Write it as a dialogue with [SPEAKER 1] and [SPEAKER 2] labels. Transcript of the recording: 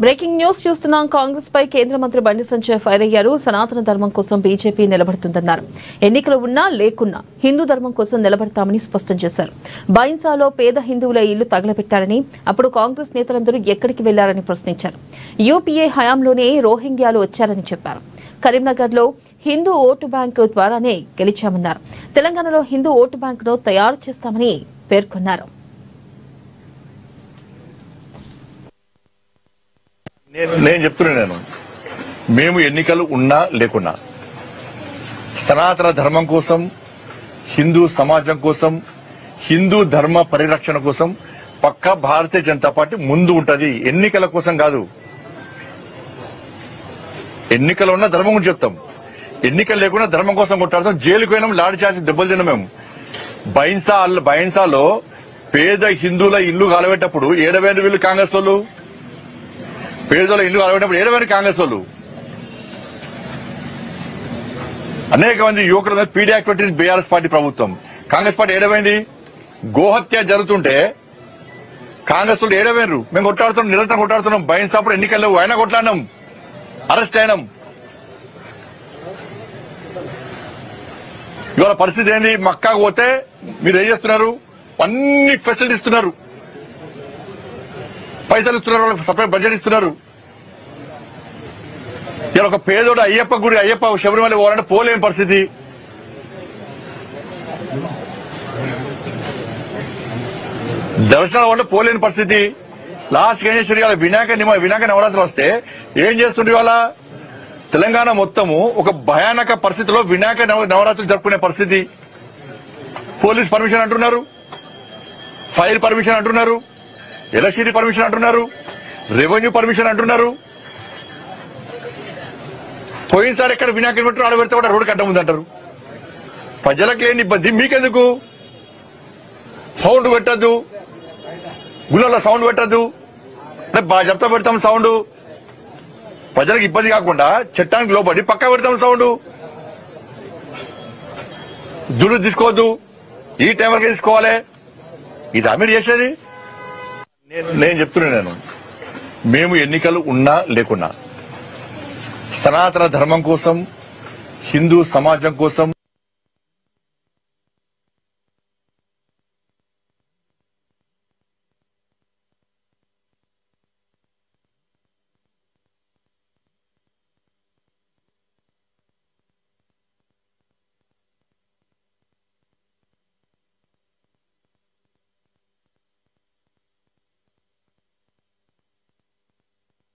[SPEAKER 1] Breaking news చూస్తున్నాం. కాంగ్రెస్ పై కేంద్ర మంత్రి బండి సంజయ్ ఫైర్ అయ్యారు. సనాతన ధర్మం కోసం బీజేపీ నిలబడుతుందన్నారు. ఎన్నికలు ఉన్నా లేకున్నా హిందూ ధర్మం కోసం నిలబడతామని స్పష్టం చేశారు. బైన్సాలో పేద హిందువుల ఇల్లు తగలబెట్టారని, అప్పుడు కాంగ్రెస్ నేతలందరూ ఎక్కడికి వెళ్లారని ప్రశ్నించారు. యూపీఏ హయాంలోనే రోహింగ్యాలు వచ్చారని చెప్పారు. కరీంనగర్లో హిందూ ఓటు బ్యాంకు ద్వారానే గెలిచామన్నారు. తెలంగాణలో హిందూ ఓటు బ్యాంకును తయారు చేస్తామని పేర్కొన్నారు.
[SPEAKER 2] నేను చెప్తున్నాను, మేము ఎన్నికలు ఉన్నా లేకున్నా సనాతన ధర్మం కోసం, హిందూ సమాజం కోసం, హిందూ ధర్మ పరిరక్షణ కోసం పక్కా భారతీయ జనతా పార్టీ ముందు ఉంటది. ఎన్నికల కోసం కాదు. ఎన్నికలు ఉన్న ధర్మం గురించి చెప్తాం. ఎన్నికలు లేకుండా ధర్మం కోసం కొట్టాడతాం. జైలుకు పోయినాం, లాడి చేసి దెబ్బలు తిన్నాం. మేము బైన్సాలో పేద హిందువుల ఇల్లు కాలబెట్టప్పుడు ఏడవేరు వీళ్ళు కాంగ్రెస్ వాళ్ళు, పేదల ఇల్లు కాలబెట్టినప్పుడు ఏడవేరు కాంగ్రెస్ వాళ్ళు. అనేక మంది యువకుల మీద పీడీ యాక్టివిటీస్ బీఆర్ఎస్ పార్టీ ప్రభుత్వం. కాంగ్రెస్ పార్టీ ఏడవైంది. గోహత్య జరుగుతుంటే కాంగ్రెస్ వాళ్ళు ఏడవేరు. మేము కొట్లాడుతున్నాం, నిరంతరం కొట్లాడుతున్నాం. బైన్సాప్పుడు ఎన్నికలు లేవు, అయినా కొట్లాడినాం, అరెస్ట్ అయినాం. ఇవాళ పరిస్థితి ఏంది? మక్కాకు పోతే మీరు ఏం చేస్తున్నారు? అన్ని ఫెసిలిటీ ఇస్తున్నారు, పైసలు ఇస్తున్నారు, వాళ్ళకి సపరేట్ బడ్జెట్ ఇస్తున్నారు. ఇలా ఒక పేదోడు అయ్యప్ప శబరిమల పోవాలంటే పోలేని పరిస్థితి. దర్శనాల వల్ల పోలేని పరిస్థితి. లాస్ట్ ఏం చేసి వినాయక నవరాత్రులు వస్తే ఏం చేస్తుండే? వాళ్ళ తెలంగాణ మొత్తము ఒక భయానక పరిస్థితిలో వినాయక నవరాత్రులు జరుపుకునే పరిస్థితి. పోలీస్ పర్మిషన్ అంటున్నారు, ఫైర్ పర్మిషన్ అంటున్నారు, ఎలక్ట్రిసిటీ పర్మిషన్ అంటున్నారు, రెవెన్యూ పర్మిషన్ అంటున్నారు. పోయినసారి ఎక్కడ వినాయకుడు పెట్టారు ఆడబెడితే కూడా రోడ్డు కట్ట ముందంటారు. ప్రజలకు లేని ఇబ్బంది మీకెందుకు? సౌండ్ పెట్టద్దు, గుళ్ళలో సౌండ్ పెట్టద్దు, బాగా చెప్తా పెడతాం సౌండ్. ప్రజలకు ఇబ్బంది కాకుండా చట్టానికి లోబడి పక్కా పెడతాం సౌండ్. జులు తీసుకోవద్దు, ఈ టైం వరకు తీసుకోవాలి. ఇది మీరు చేసేది. నేను చెప్తున్నాను, మేము ఎన్నికలు ఉన్నా లేకున్నా సనాతన ధర్మం కోసం, హిందూ సమాజం కోసం,